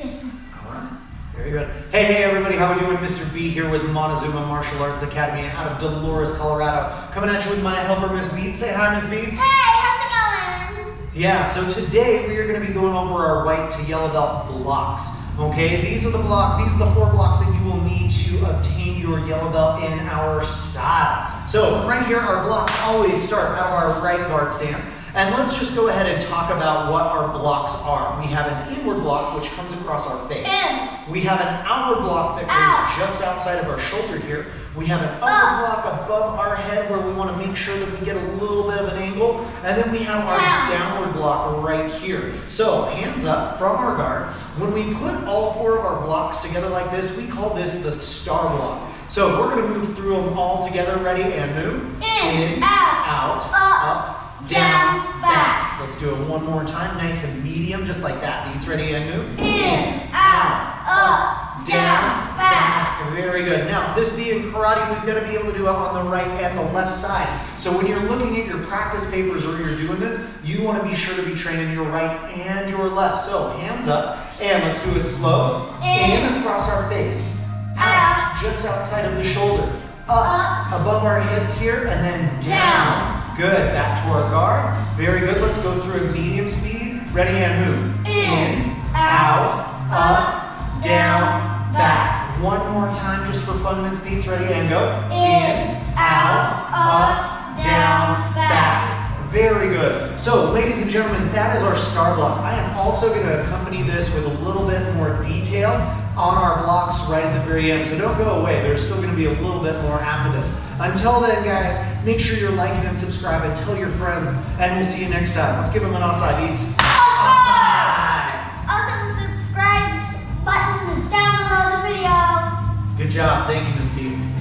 Yes. All right. Very good. Hey everybody, how we doing? Mr. B here with Montezuma Martial Arts Academy out of Dolores, Colorado. Coming at you with my helper, Miss Beats. Say hi, Miss Beats. Hey, how's it going? Yeah, so today we are going to be going over our white to yellow belt blocks. Okay, these are the 4 blocks that you will need to obtain your yellow belt in our style. So from right here, our blocks always start out of our right guard stance. And let's just go ahead and talk about what our blocks are. We have an inward block, which comes across our face. We have an outward block that goes just outside of our shoulder here. We have an upward block above our head where we want to make sure that we get a little bit of an angle. And then we have our downward block right here. So hands up from our guard. When we put all 4 of our blocks together like this, we call this the star block. So we're going to move through them all together. Ready and move. In, out, up, down, back. Let's do it one more time, nice and medium, just like that. Beats, ready and move. In, out, up, down, back. Very good. Now, this being karate, we've got to be able to do it on the right and the left side. So when you're looking at your practice papers or you're doing this, you want to be sure to be training your right and your left. So hands up, and let's do it slow. In across our face. Out, just outside of the shoulder. Up, above our heads here, and then down. Good, back to our guard. Very good, let's go through a medium speed. Ready and move. In, out, up, down, back. One more time just for fun, Miss Beats. Ready and go. In, out, up, down, back. Very good. So, ladies and gentlemen, that is our star block. I am also going to accompany this with a little bit more detail on our blocks right at the very end. So don't go away. There's still going to be a little bit more after this. Until then, guys, make sure you're liking and subscribing and tell your friends, and we'll see you next time. Let's give them an outside Beats. Also, the subscribe button is down below the video. Good job. Thank you, Miss Beats.